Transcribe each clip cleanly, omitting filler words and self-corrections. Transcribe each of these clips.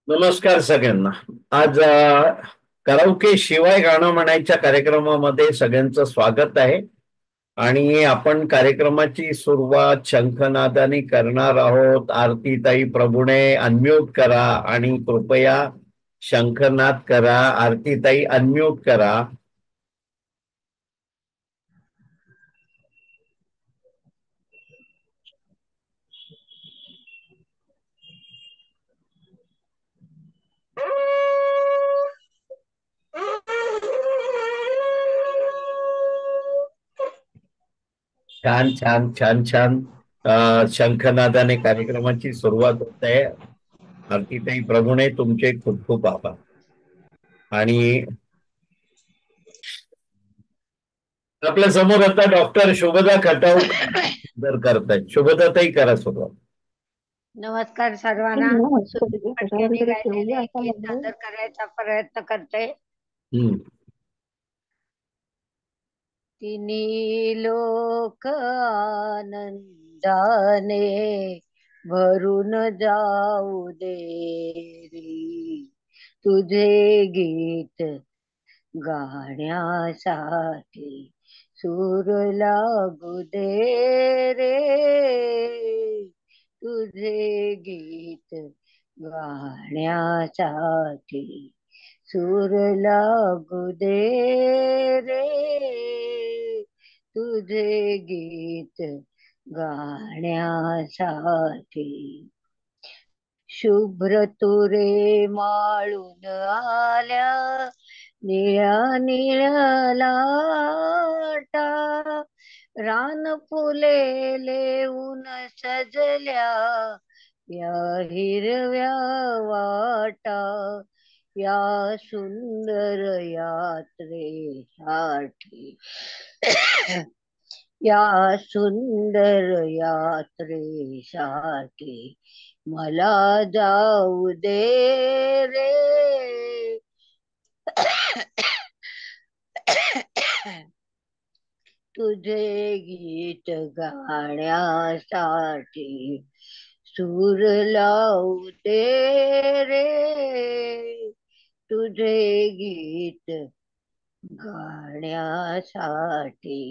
नमस्कार सगळ्यांना. आज कराओके शिवाय गाणं म्हणायच्या कार्यक्रमामध्ये सगळ्यांचं स्वागत आहे. आणि आपण कार्यक्रमाची सुरुवात शंखनादाने करणार आहोत. आरतीताई प्रभूणे अनम्यूट करा आणि कृपया शंखनाद करा. आरतीताई अनम्यूट करा. छान छान छान छान. शंखनादाने कार्यक्रमाची सुरुवात होत आहे. आरतीताई प्रभूणे तुमचे खूप खूप आभार. आणि आपल्या समोर आता डॉक्टर शुभदा खटावकर करतायत. शुभदा ताई करा सुरुवात. नमस्कार सर्वांना. सुनील फडकेंनी गायलेले गीत सादर करायचा प्रयत्न करते. तिन्ही लोक आनंदाने भरून जाऊ दे रे, तुझे गीत गाण्यासाठी सूर लागू दे रे, तुझे गीत गाण्यासाठी सूर लागू दे रे, तुझे गीत गाण्यासाठी. शुभ्र तुरे माळून आल्या निळ्या निळ्या लाटा, रान फुलेले ऊन सजल्या या हिरव्या वाटा, या सुंदर यात्रेसाठी या सुंदर यात्रेसाठी मला जाऊ दे रे, तुझे गीत गाण्यासाठी सूर लावू दे रे, तुझे गीत गाण्यासाठी.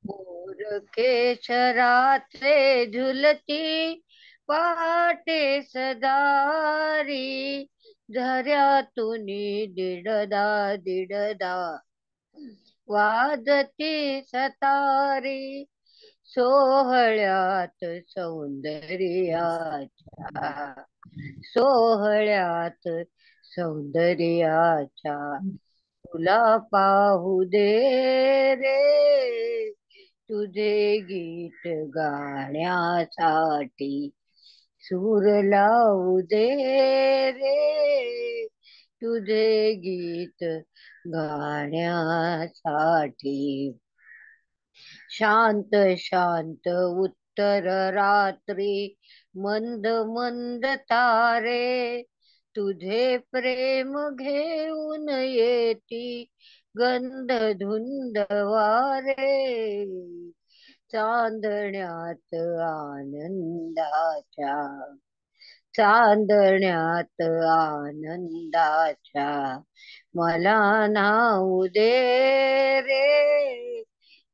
मोर केशराचे झुलती पहाटे सदारी, झऱ्यातून दिडदा दिडदा वाजती सतारी, सोहळ्यात सौंदर्याच्या सोहळ्यात सौंदर्याच्या तुला पाहू दे रे, तुझे गीत गाण्यासाठी सूर लावू दे रे, तुझे गीत गाण्यासाठी. शांत शांत उत्तर रात्री मंद मंद तारे, तुझे प्रेम घेऊन येती गंध धुंद वारे, चांदण्यात आनंदाच्या चांदण्यात आनंदाच्या मला नाऊ दे रे,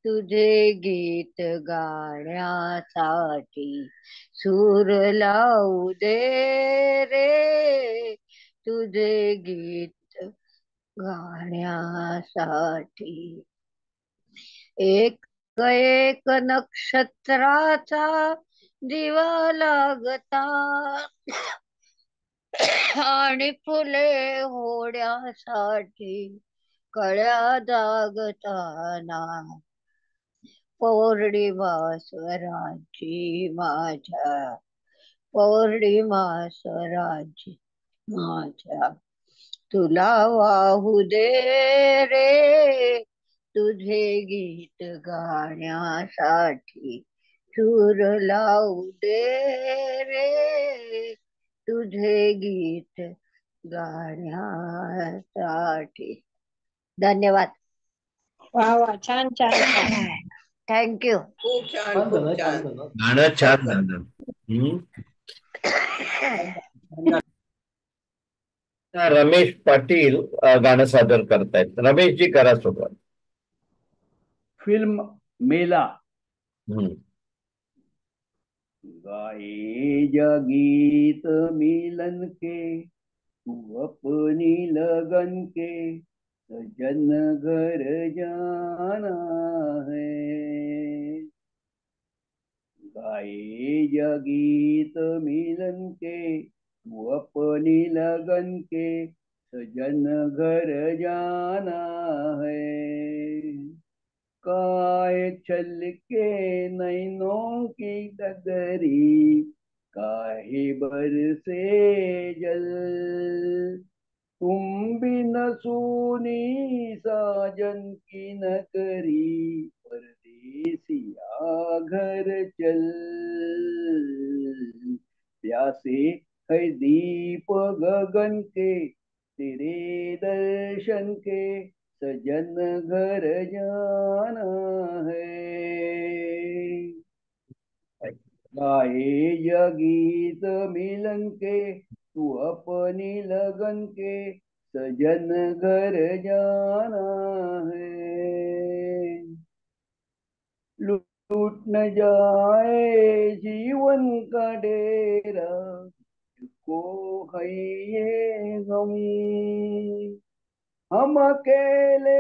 तुझे गीत गाण्यासाठी सूर लावू दे रे, तुझे गीत गाण्यासाठी. एक एक नक्षत्राचा दिवा लागता आणि फुले होण्यासाठी कळ्या जागताना, पौर्णिमा स्वराची माझ्या पौर्णिमा स्वराची माझ्या तुला वाहू दे रे, तुझे गीत गाण्यासाठी सूर लावू दे रे, तुझे गीत गाण्यासाठी. धन्यवाद. वा वा, छान छान. थँक्यू. खूप छान खूप छान. गाणं छान झालं. रमेश पाटील गाणं सादर करतायत. रमेशजी करा सुरुवात. फिल्म मेला. हम्म. गाए गीत मिलन के, तू अपनी लगन के, सजन घर जाना है. गाए गीत मिलन के, तू अपनी लगन के, सजन घर जाना है. काय छल के नैनों की डगरी, काहे बरसे जल. तुम भी न सुनी साजन की नगरी, परदेसिया घर चल. प्यासे है दीप गगन के, तेरे दर्शन के, सजन घर जाना है. गाए गीत मिलन के, तू अपनी लगन के, सजन घर जाना है. लूट न जाए जीवन का डेरा, को है ये गम. हम अकेले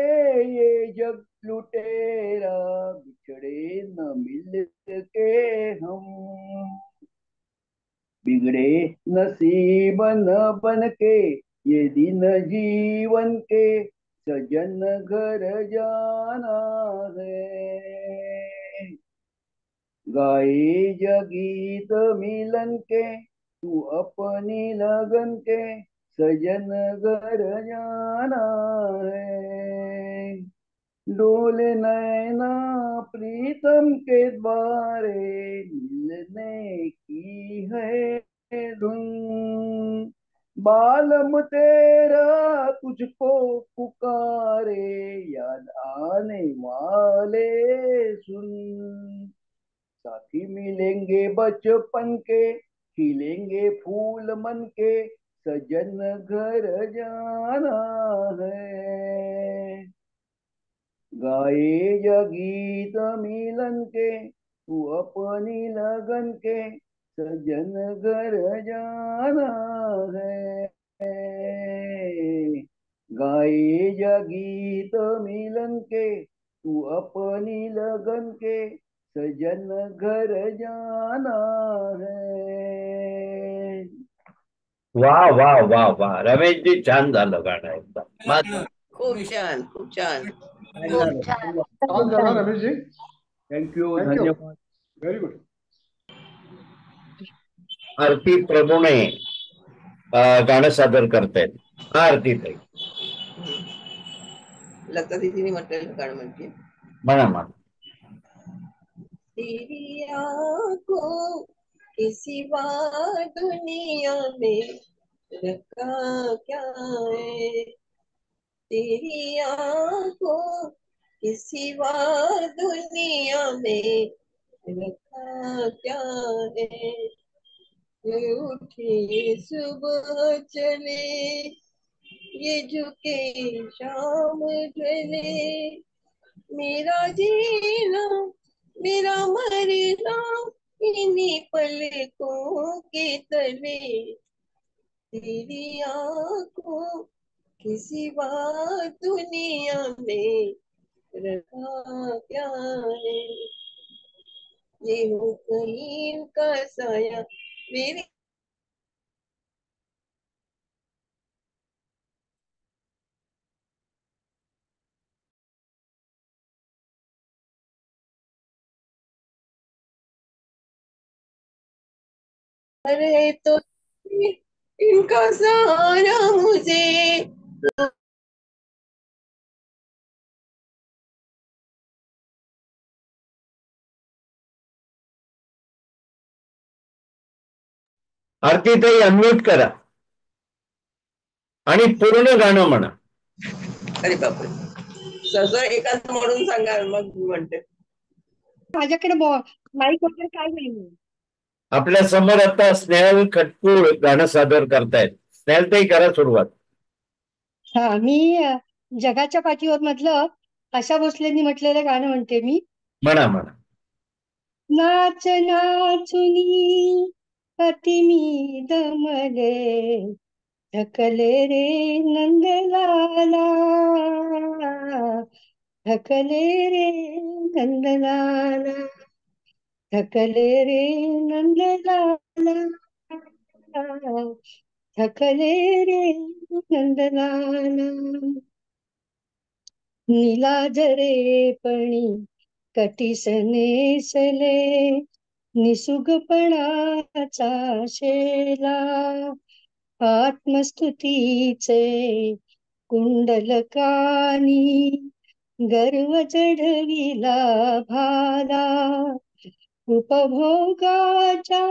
ये जग लुटेरा, बिछड़े न मिल के हम. बिगड़े नसीब न बन के, ये दिन जीवन के, सजन घर जाना है. गाए गीत मिलन के, तू अपनी लगन के, सजन घर जाना है. डोले नैना प्रीतम के द्वारे, मिलने की है धुन. बालम तेरा तुझको पुकारे, याद आने वाले सुन. साथी मिलेंगे बचपन के, खिलेंगे फूल मन के, सजन घर जाना है. गाए गीत मिलन के, तू अपनी लगन के, सजन घर जाना है. गाए गीत मिलन के, तू अपनी लगन के, सजन घर जाना है. वा वा वा वा. रमेशजी छान झालं गाणं एकदम. खूप छान, खूप छान. खूप छान. छान झाला रमेशजी. थँक्यू. थँक्यू. धन्यवाद. Very good. आरती प्रभुणे गाणं सादर करतायत. आरती ताई लता दीदीने म्हटलेलं गाणं म्हणते. म्हणा म्हणा. तेरी आंखों के सिवा दुनिया में रखा क्या है. तेरी आंखों के सिवा दुनिया में रखा क्या है. ये उठे सुबह चले, ये झुके शाम ढले. मेरा जीना मेरा मरना इन्हीं पलकों के तले. तेरी आंखों की सिवा दुनिया में रखा क्या है. ये हो कहीं का साया मेरे. अरे तो इनका सहारा मुझे. आरती ताई अनम्यूट करा आणि पूर्ण गाणं म्हणा. अरे बापरे. सर एखादं म्हणून सांगा, मग मी म्हणते. माझ्याकडे माईक वगैरे काय नाही. आपल्या समोर आता स्नेहल खटकूळ गाणं सादर करतायत. स्नेहल ताई करा सुरुवात. हा मी जगाच्या पाठीवर मधलं आशा भोसलेंनी म्हटलेलं गाणं म्हणते मी. म्हणा म्हणा. नाच नाचुनी अति मी दमले, थकले रे नंदलाला, थकले रे नंदलाला, थकले रे नंदलाला, थकले रे नंदलाला. निलाजरेपणी कटीस नेसले, निसुगपणाचा शेला, आत्मस्तुतीचे कुंडलकानी, गर्व चढविला भाला, उपभोगाच्या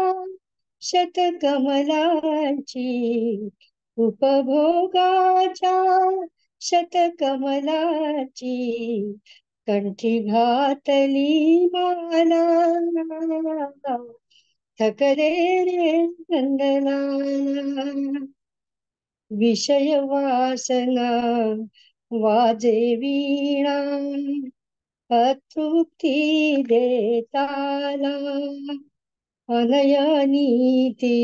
शतकमलाची, उपभोगाच्या शतकमलाची, कंठी घातली माला, थकले रे नंदलाला. विषय वासना वाजे वीणा, अतृप्ती देताला, अनयनीती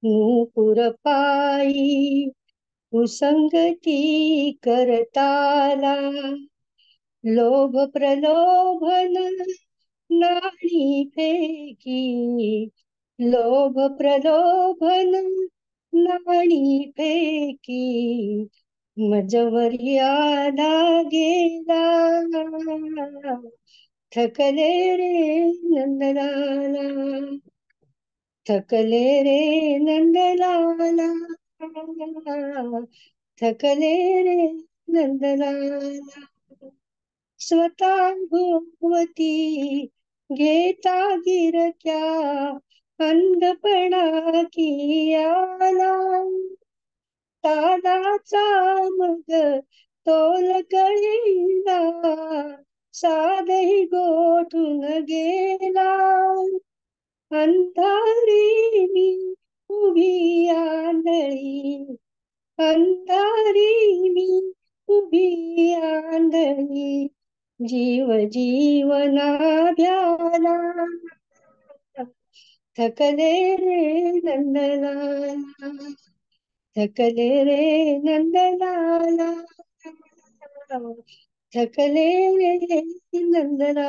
नूपुर पायी, कुसंगती करताला, लोभ प्रलोभन नाणी फेकी, लोभ प्रलोभन नाणी फेकी, मजवर्याला गेला, थकले रे नंदलाला, थकले रे नंदलाला, थकले रे नंदलाला. स्वतः भोवती घेता गिरक्या, अंधपणा कियाला, तालाचा मग तोल कळीला, साधही गोठून गेला, अंधारी मी उभी आंधळी, अंधारी मी उभी आंधळी, जीव जीवना भ्याला, थकले रे नंदलाला, थकले रे नंदलाला, थकले रे नंदलाला.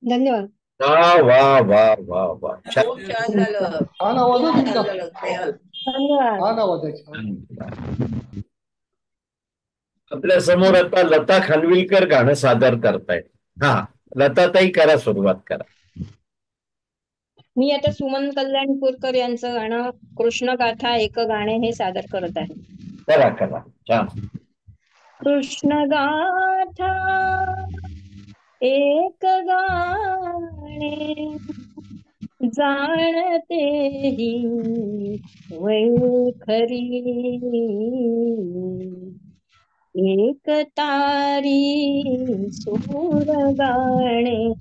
धन्यवाद. वा वा वा वा वा. खूप छान झालं, छान आवाज आहे खूप तुमचा. छान झालं स्नेहल. धन्यवाद. छान आवाज आहे, छान. आपल्या समोर आता लता खानविलकर गाणं सादर करतायत. हा, लता ताई करा सुरुवात करा. मी आता सुमन कल्याणपूरकर यांचं गाणं कृष्ण गाथा एक गाणे हे सादर करत आहे. करा करा, छान. कृष्ण गाथा एक गाणे, जाणते ही वैखरी, एक तारी सूर गाणे,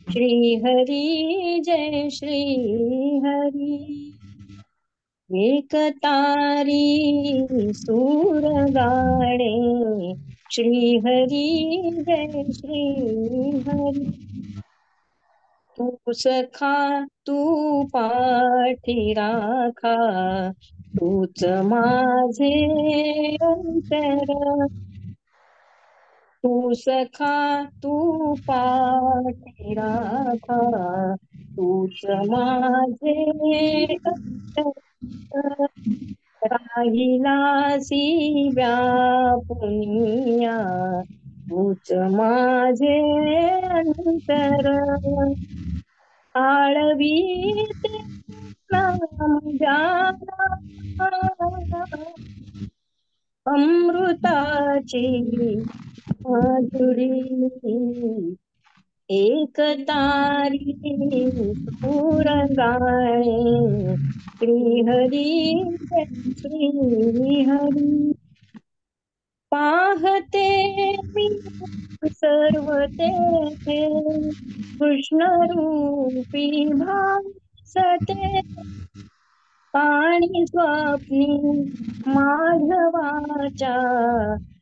श्री हरी जय श्री हरी. एक तारी सूर गाणे, श्री हरी जय श्री हरी. तू सखा तू पाठी राखा, तूच माझे अंतर. तू सखा तू पाठी राखा, तूच माझे अंतर. राहिलासी व्यापुनिया, तूच माझे अंतर. आळवीते नाम जाना, अमृताची माधुरी. एक तारी सूर गाणे, श्री हरी जय श्री हरी. पाहते मी सर्व तेथे कृष्ण रूपी भासते पाणी स्वप्नी माधवाच्या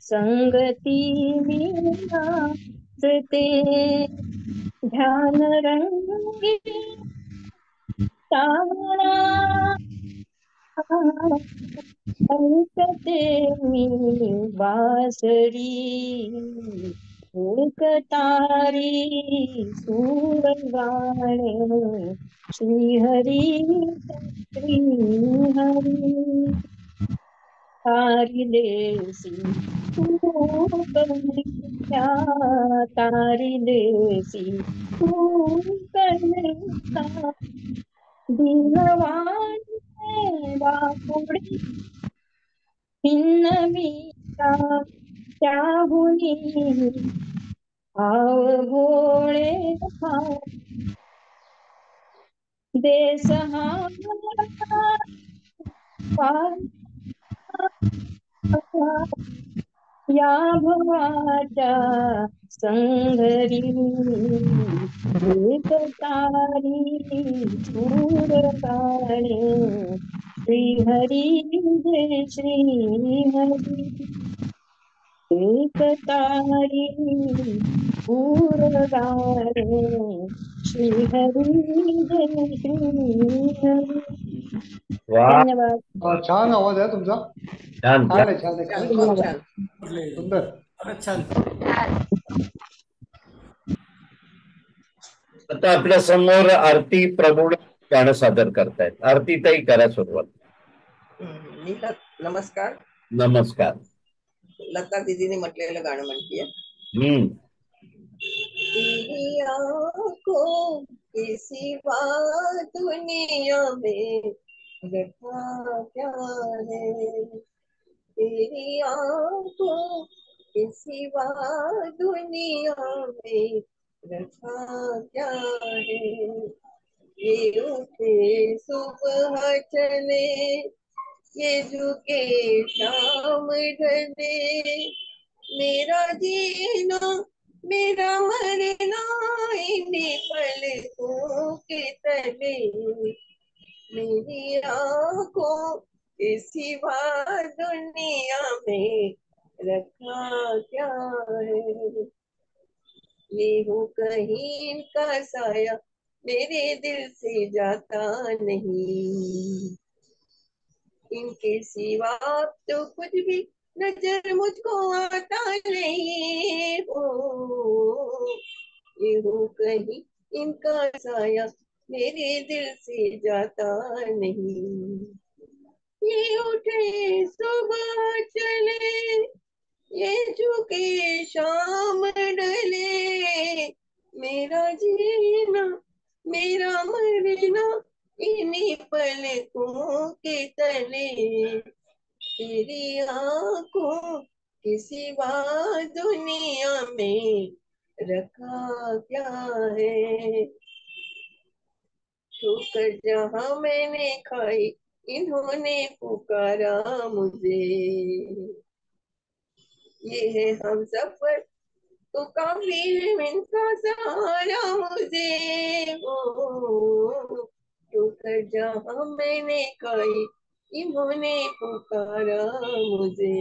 संगती मी नाचते ध्यान रंगी सावळा ऐकते मी बासरी एक तारी सूर गाणे श्रीहरी श्रीहरी तारिलेसी तू कन्हैया तारिलेसी तू कन्हैया दीनवाणी वाकुडी भिन्न मीरा त्याहुनी भाव भोळे भाव देश हा या भवाच्या संगरी एक तारी सूर काणे श्रीहरी जय श्रीहरी एक तारी सूर गाणे श्रीहरी जय श्रीहरी वा, धन्यवाद छान आवाज आहे तुमचा. छान छान आहे, छान आहे. छान खरंच खूप छान. छान. सुंदर. आता आपल्या समोर आरती प्रभू गाणं सादर करतायत. आरती ताई करा सुरुवात. मी नमस्कार. नमस्कार. लता दीदीने म्हटलेलं गाणं म्हणतीये. हम्म. तेरी आंखों के सिवा दुनिया में रखा क्या है, तेरी आंखों के सिवा दुनिया में रखा क्या है, ये उठे सुबह चले ये झुके शाम ढले, मेरा जीना मेरा मरना इन्हीं पलकों के तले, मेरी आंखों के सिवा दुनिया में रखा क्या है, ये हूँ कहीं का साया मेरे दिल से जाता नहीं, इनके सिवा तो कुछ भी नजर मुझको आता नहीं हो, ये हूँ कहीं इनका साया मेरे दिल से जाता नहीं, ये उठे सुबह चले ये झुके शाम ढले, मेरा जीना मेरा मरना इन्हीं पलकों के तले, तेरी आंखों के सिवा दुनिया में रखा क्या है, ठोकर जहां मैंने खाई इन्होंने पुकारा मुझे, ये है हम सफर तो काफी है इनका सहारा मुझे हो, ठोकर जहां मैंने खाई इन्होंने पुकारा मुझे,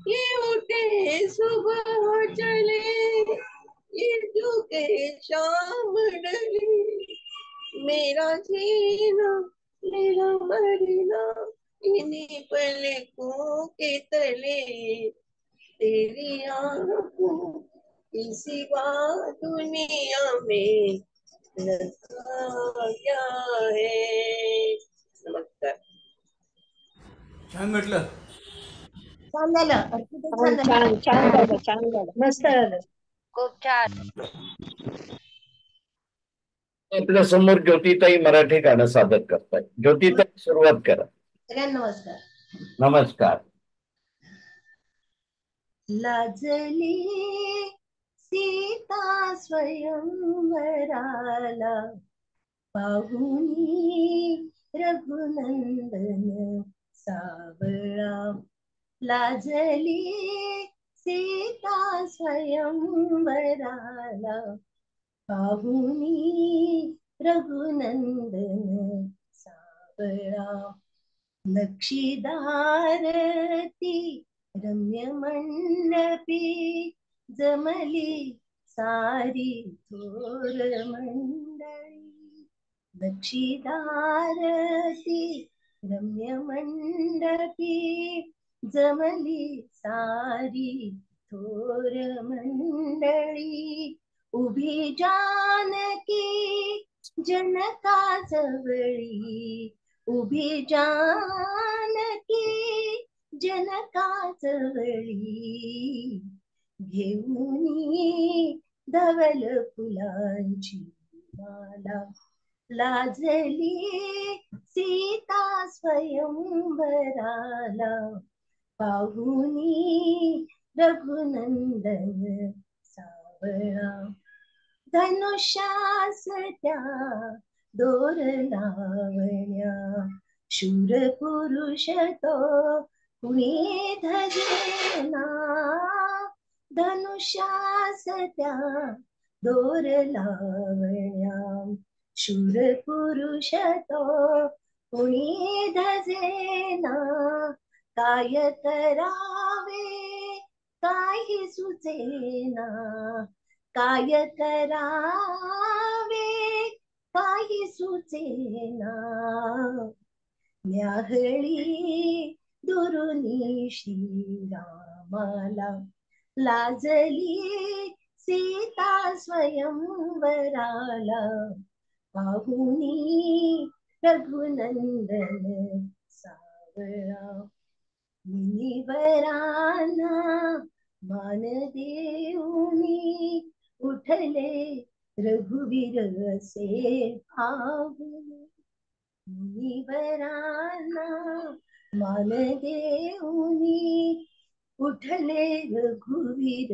ये उठे सुबह चले ये झुके शाम ढले, मेरा जीना मेरा मरना इन्हीं पलकों के तले, तेरी आंखों की सिवा दुनिया में रखा क्या है. नमस्कार. छान म्हटलं. छान झालं. छान झालं. छान छान झालं छान झालं मस्त झालं. खूप छान. आपल्या समोर ज्योतिताई मराठी गाणं सादर करतायत. ज्योतिताई सुरुवात करा. सगळ्यांना नमस्कार. नमस्कार. लाजली सीता स्वयंवराला पाहुनी रघुनंदन सावळा, लाजली सीता स्वयंवराला पाहुनी रघुनंदन सावळा नक्षीदारती रम्य मंडपी जमली सारी थोर मंडळी नक्षीदारती रम्य मंडपी जमली सारी थोर मंडळी उभी जानकी जनकाजवळी उभी जानकी जनकाजवळी घेऊनी धवल फुलांची माला लाजली सीता स्वयंवराला पाहुनी रघुनंदन सावळा धनुष्यास त्या दोर लावण्या शूर पुरुष तो कुणी धजेना धनुष्यास त्या दोर लावण्या शूर पुरुष तो कुणी धजेना काय करावे काही सुचेना काय करावे काही सुचेना न्याहळी दुरुनी श्रीरामाला लाजली सीता स्वयंवराला पाहुनी रघुनंदन सावळा मुनिवराना मान देऊनी उठले रघुवीर असे भावुनी मुनिवराना मान देऊनी उठले रघुवीर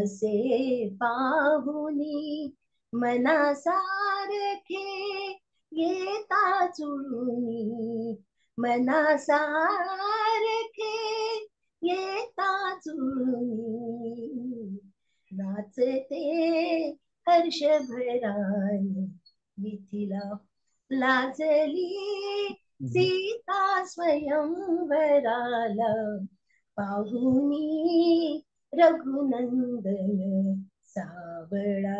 असे पाहुनी मनासारखे येता चुळूनी मनासारखे येता चुळूनी नाचते हर्षभराने मिथिला लाजली सीता स्वयंवराला पाहुनी रघुनंदन सावळा.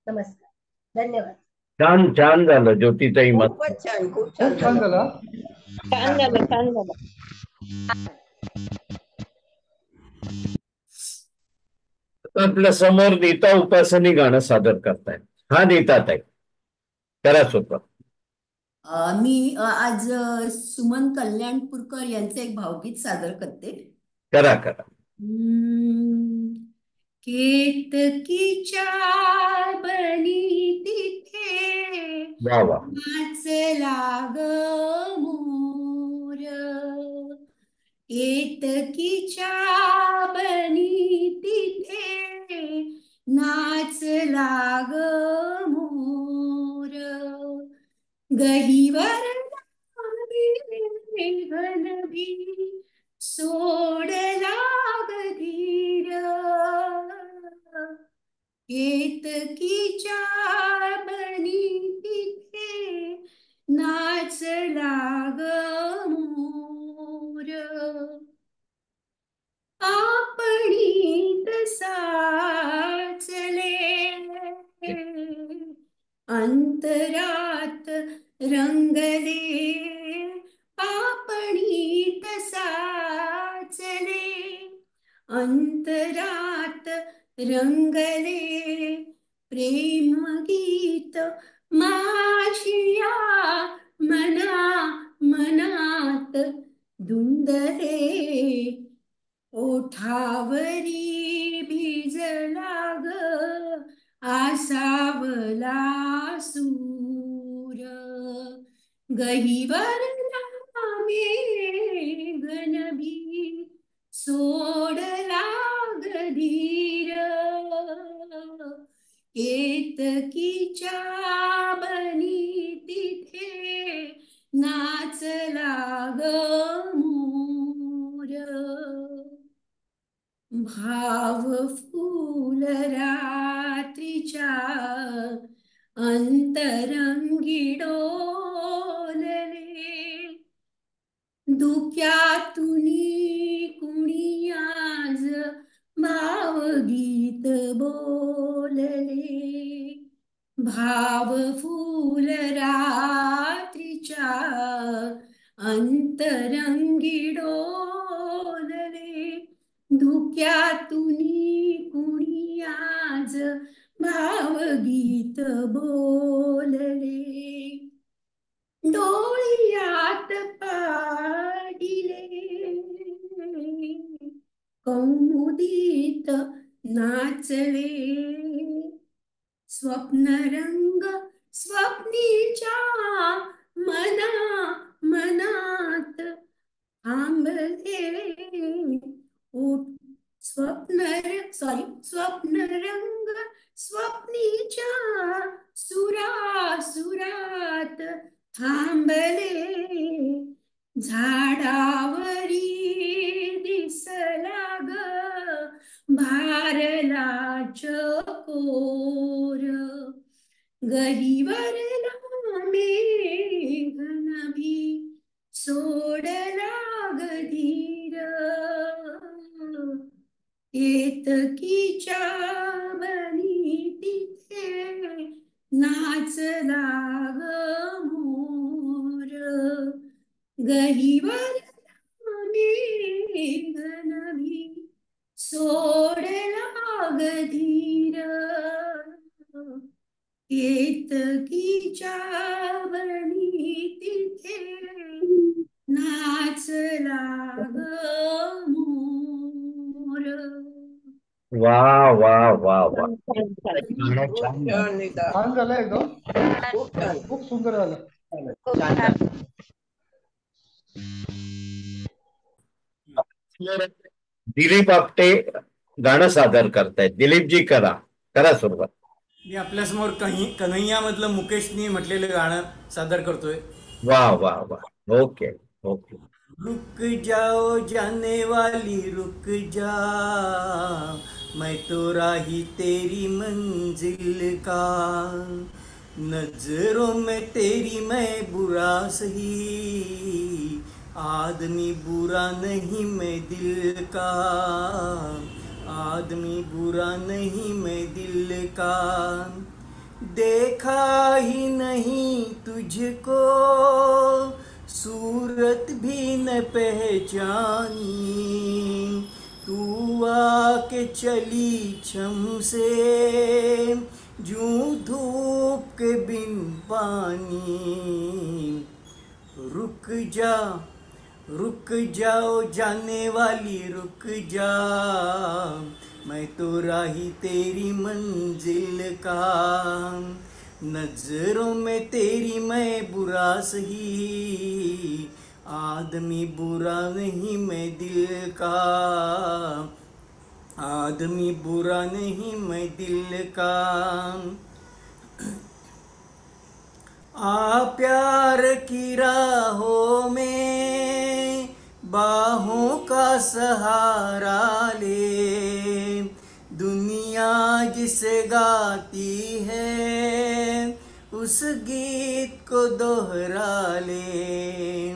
नमस्कार, धन्यवाद. छान छान झालं ज्योतिताई. मत खूपच छान, खूप खूप छान छान झाला. छान झालं, छान झालं. आपल्या समोर नीता उपासनी गाणं सादर करतायत. हा नीता ताई, करा सुरुवात. मी आज सुमन कल्याणपूरकर यांचे एक भावगीत सादर करते. करा करा. केतकीच्या बनी तिथे वा वा. नाचला ग मोर केतकीच्या बनी तिथे नाचला ग मोर गहीवर घनभी सोडला गधीर केतकीच्या बनी तिथे नाचला ग मोर आपणी तसाचले अंतरात रंगले आपणी तसाचले अंतरात रंगले प्रेम गीत माशिया मना मनात धुंदले ओठावरी भिजला ग आसावला सूर गहीवर मेघनभी सोडला गधीर केतकीच्या बनी तिथे नाचला ग मोर भाव फूल रात्रीच्या अंतरंगी डोलले, धुक्यातुनी कुणी आज भावगीत बोलले, भाव फूल रात्रीच्या अंतरंगी डोलले, धुक्यातुनी कुणी आज भावगीत बोलले, डोळ्यात पाडिले कौमुदीत नाचले, स्वप्नरंग स्वप्नीच्या मना मनात थांबले, स्वप्नरंग स्वप्नीच्या सुरात थांबले, झाडावरी दिसला ग भारला चकोर, गहीवरला मेघनभी सोडला ग धीर, केतकीच्या बनी तिथे नाचला ग मोर, गहीवरला मेघनभी सोडला ग धीर, केतकीच्या बनी तिथे नाचला ग मोर. वा वा वा वा. छान, छान. गाणं खूप छान आहे. छान नीता. छान झालं एकदम, खूप छान. खूप सुंदर झालं. खूप छान छान. छान. दिलीप आपटे गाणं सादर करतायत. दिलीपजी करा करा सुरुवात. मी आपल्यासमोर कन्हैया मधलं मुकेशनी म्हटलेलं गाणं सादर करतोय. वा वा वा. Okay okay. रुक जाओ जाने वाली रुक जा, मैं तो राही तेरी मंजिल का, नजरों में तेरी मैं बुरा सही, आदमी बुरा नहीं मैं दिल का, आदमी बुरा नहीं मैं दिल का, देखा ही नहीं तुझको सूरत भी न पहचानी, तू आके चली छम से जूं धूप के बिन पानी, रुक जाओ जाने वाली रुक जा, मैं तो राही तेरी मंजिल का, नजरों में तेरी मैं बुरा सही, आदमी बुरा नहीं मैं दिल का, आदमी बुरा नहीं मैं दिल का, आ प्यार की राहों में बाहों का सहारा ले, दुनिया जिसे गाती है उस गीत को दोहरा ले,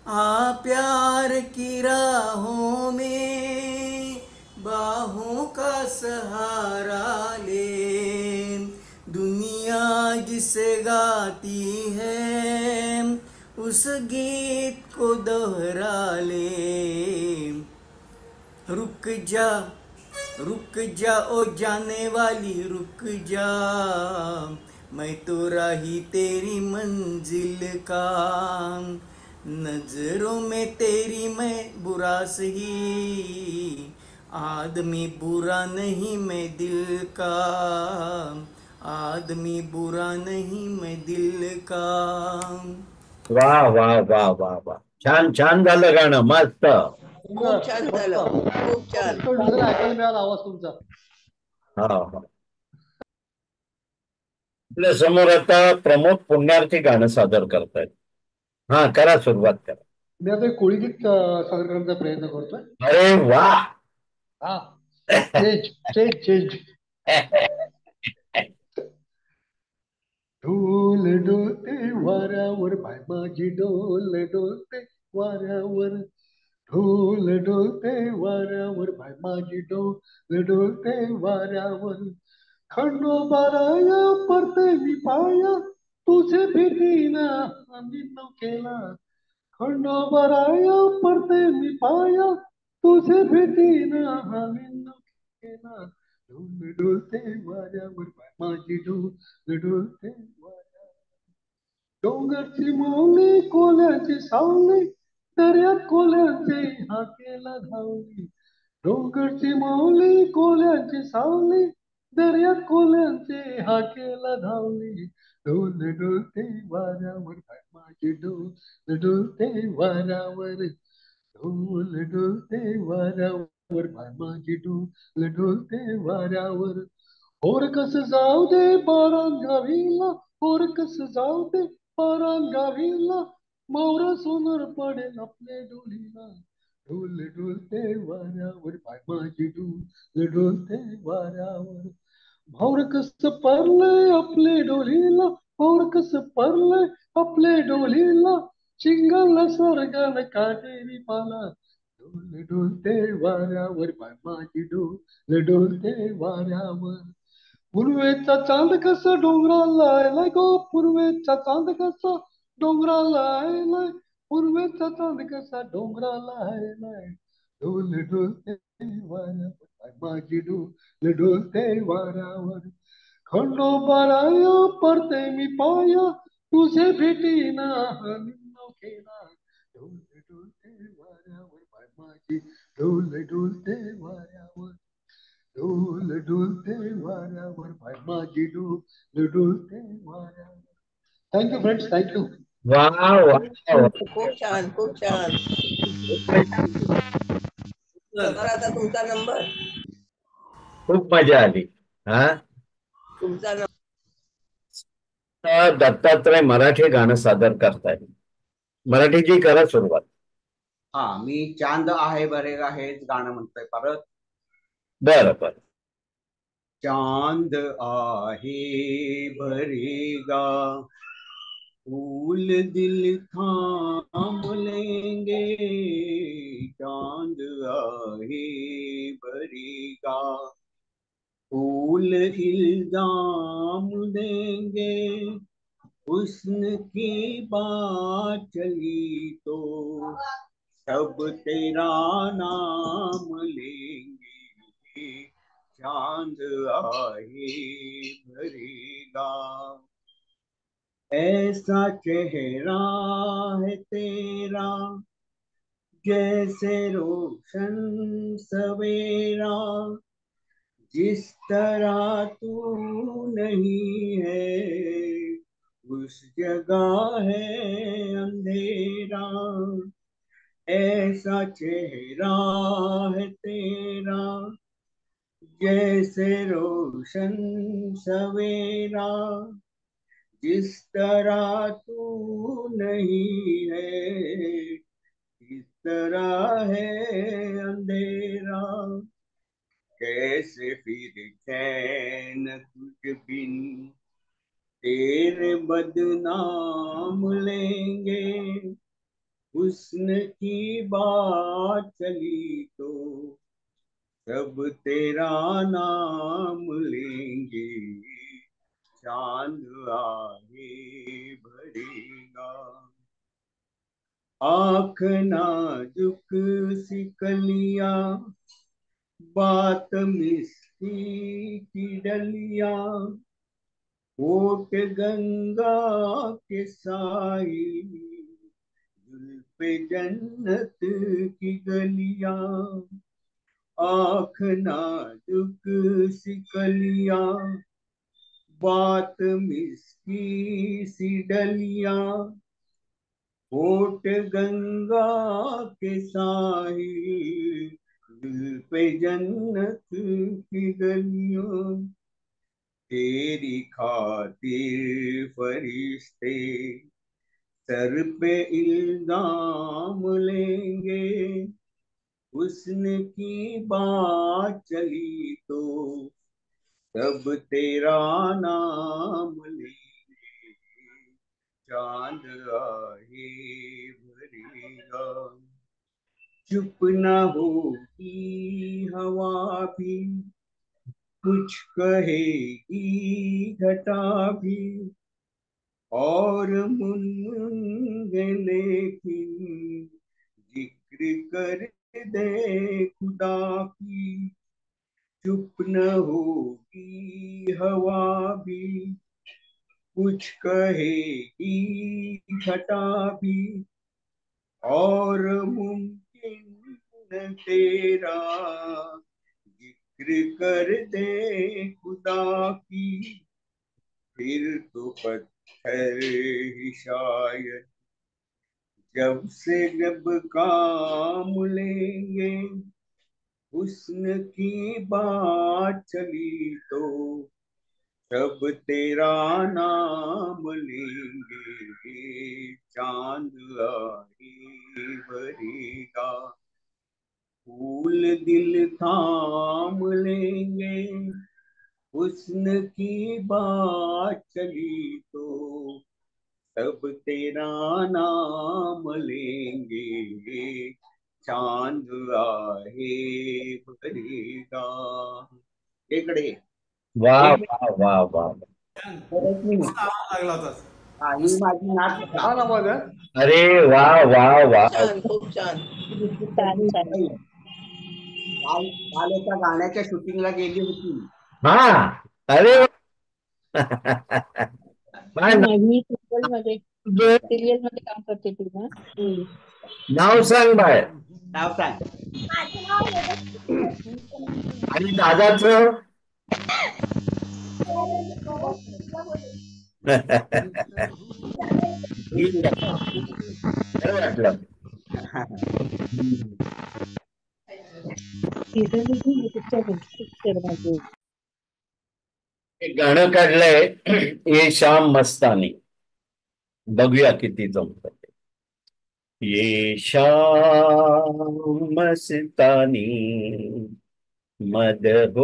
आ प्यार की राहों में बाहों का सहारा ले, दुनिया जिसे गाती है उस गीत को दोहरा ले, रुक जा ओ जाने वाली रुक जा, मैं तो राही तेरी मंजिल का, नजरों में तेरी मैं बुरा सही, आदमी बुरा नहीं मैं दिल का, आदमी बुरा नहीं मैं दिल का. वा वा वा वा वा. छान छान झालं गाणं. मस्त. खूप छान झालं. खूप छान. ऐकायला मिळाला आवाज तुमचा. हा हा. आपल्या समोर आता प्रमोद पुण्यार्थी गाणं सादर करतायत. हा करा सुरुवात करा. मी आता एक कोळी गीत सादर करण्याचा प्रयत्न करतोय. अरे वा. हा चेंज चेंज चेंज. ढोल डोलते वाऱ्यावर बाय माझी डोल डोलते वाऱ्यावर. ढोल डोलते वाऱ्यावर बाय माझी डोल डोलते वाऱ्यावर. खंडोबाराया पडते मी पाया तुझे भेटीना आम्ही केला. खंडोबाराया पडते मी पाया तुझे भेटीना आम्ही केला. ढोल डोलते वाऱ्यावर बाय माझी डोल डोलते वाऱ्यावर. डोंगरची माऊली कोल्याची सावली दर्यात कोल्यांचे हाकेला धावली. डोंगरची माऊली कोल्याची सावली दर्यात कोल्यांचे हाकेला धावली. डोल डोलते वाऱ्यावर बाय माझी डोल डोलते वाऱ्यावर. ढोल डोलते वाऱ्यावर बाय माझी डोल डोलते वाऱ्यावर. और कस जाऊ दे बारांगावीला और कस जाऊ दे बारांगावीला. मोर सोनर पडेल आपले डोलीला. ढोल डोलते वाऱ्यावर बाय माझी डोल डोलते वाऱ्यावर. भाऊर कस परलय आपले डोलीला भाऊर कस परलय आपले डोलीला. चिंगाला स्वर्गाला काटेरी पाला. ढोल डोलते वाऱ्यावर बाय माझी डोल डोलते वाऱ्यावर. पूर्वेचा चांद कसा डोंगराला आलाय गो पूर्वेचा चांद कसा डोंगराला आलाय. पूर्वेचा चांद कसा डोंगराला आलाय. ढोल डोलते वाऱ्यावर माझी डोल डोलते वाऱ्यावर. खंडोबाराया पडते मी पाया तुझे भेटीना निम्न केला. ढोल डोलते वाऱ्यावर माझी ढोल डोलते वाऱ्यावर. ढोल डोलते वाऱ्यावर बाय माझी डोल डोलते वाऱ्यावर. Thank you friends thank you. वा वा वा. खूप छान खूप छान. सर आता तुमचा नंबर. खूप मजा आली. हा तुमचा नंबर. दत्तात्रय मराठी गाणं सादर करताय. मराठीची करा सुरुवात. हा मी चांद आहे बरेगा हेच गाणं म्हणतोय परत. बरं बरं. चांद आहे भरेगा फूल दिल थाम लेंगे. चांद आहे भरेगा फूल इल्जाम देंगे. हुस्न की बात चली तो सब तेरा नाम लेंगे. चांद आहे भरेगा ऐसा चेहरा है तेरा जैसे रोशन सवेरा. जिस तरह तू नहीं है उस जगह है अंधेरा. ऐसा चेहरा है तेरा जैसे रोशन सवेरा. जिस तरह तू नहीं है इस तरह है अंधेरा. कैसे फिर चैन तुझ बिन तेरे बदनाम लेंगे. हुस्न की बात चली तो सब तेरा नाम लेंगे. चांद आहे भरेगा आँख नाजुक सी कलिया बात मिस्टी की डलिया. होठ गंगा के साई जुल्फे जन्नत की गलिया. आँख नाजुक सी कलिया बात मिस्की सी डलिया. होठ गंगा के साहिल दिल पे जन्नत की गलियां. तेरी खातिर फरिश्ते सर पे इल्जाम लेंगे. हुस्न की बात चली तो तब तेरा नाम लेंगे, चांद आए भरेगा, चुप न होगी हवा भी, कुछ कहेगी घटा भी, और मुनगे लेकिन जिक्र कर दे खुदा की, चुप न होगी हवा भी, कुछ कहेगी घटा भी, और मुमकिन तेरा जिक्र कर दे खुदा की, फिर तो पत्थर ही शायद जब से जब काम लेंगे, हुस्न की बात चली तो तब तेरा नाम लेंगे, चांद आए भरेगा, फूल दिल थाम लेंगे, हुस्न की बात चली तो तब तेरा नाम लेंगे, चांद आए भरेगा. इकडे वाह एक वाह वाह वाह. एक मिनिट. लागला होता. हा, ही माझी नात छान आवाज आहे. अरे वा वा वा. छान, खूप छान. छान छान. काल काल एका गाण्याच्या शूटिंगला गेली होती. हा. अरे हा, वा. काय मी सिरियल मध्ये तुझं सिरियल मध्ये काम करते ती ना. नाव सांग बाय. नाव सांग. आणि दादाचं. ठीक आहे. बरं वाटलं. एक गाणं काढलंय ये शाम मस्तानी. बघूया किती जमत. ये शाम मस्तानी मदहोश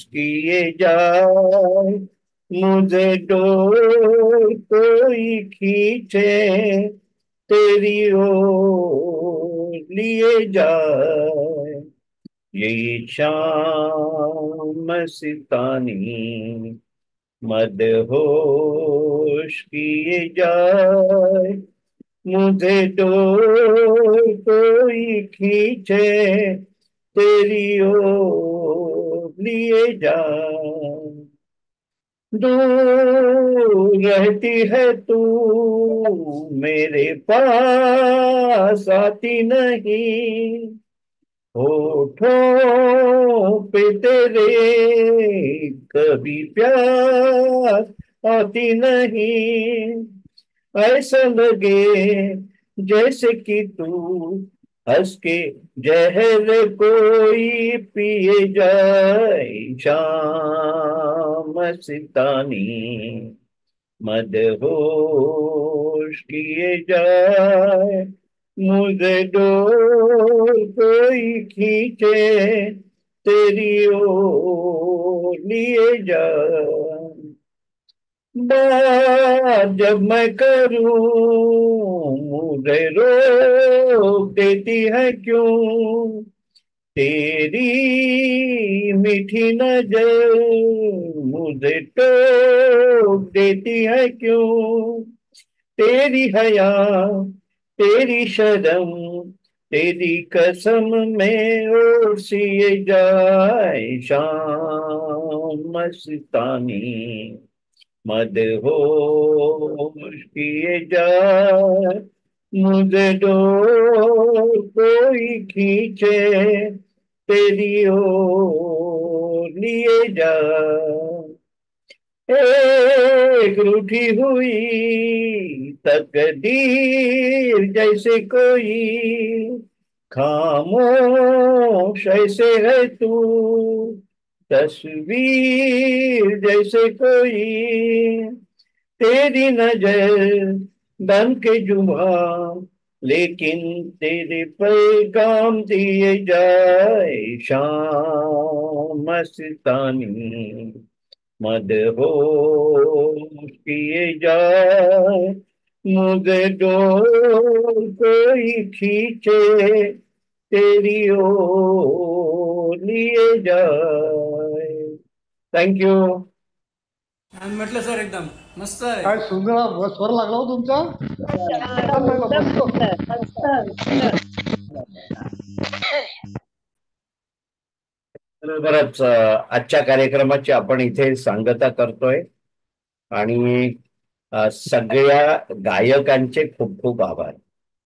किए जाए, मुझे डोर कोई खींचे तेरी ओर लिए जाए. ये शाम मस्तानी मदहोश किए जाए, मुझे डोर कोई खींचे तेरी ओर लिए जाए. दूर रहती है तू मेरे पास आती नहीं, होठों पे तेरे कभी प्यास आती नहीं. ऐसा लगे जैसे कि तू हंस के जहर कोई पिए जाए. शाम मस्तानी मदहोश किए जाए, मुझे डोर कोई खींचे तेरी ओर लिए जाए. बात जब मैं करूं मुझे रोक देती है क्यों, तेरी मीठी नजर मुझे टोक देती है क्यों. तेरी हया तेरी शर्म तेरी कसम में और सिए जाए. शाम मस्तानी मदहोश किए जाए, मुझे डोर कोई खींचे तेरी ओर लिए जाए. एक रूठी हुई तकदीर जैसे कोई, खामोश ऐसे है तू तस्वीर जैसे कोई. तेरी नजर बन के जुबान लेकिन तेरे पैगाम दिए जाए शाम मस्तानी, मदहोश किए जाए मुझे, डोर कोई खींचे तेरी ओर लिए जाए. थँक्यू. छान म्हटलं सर, एकदम मस्त आहे. काय सुंदर स्वर लागला हो तुमचा. छान लागला, मस्त. बरोबरच आजच्या कार्यक्रमाची आपण इथे सांगता करतोय आणि सगळ्या गायकांचे खूप खूप आभार.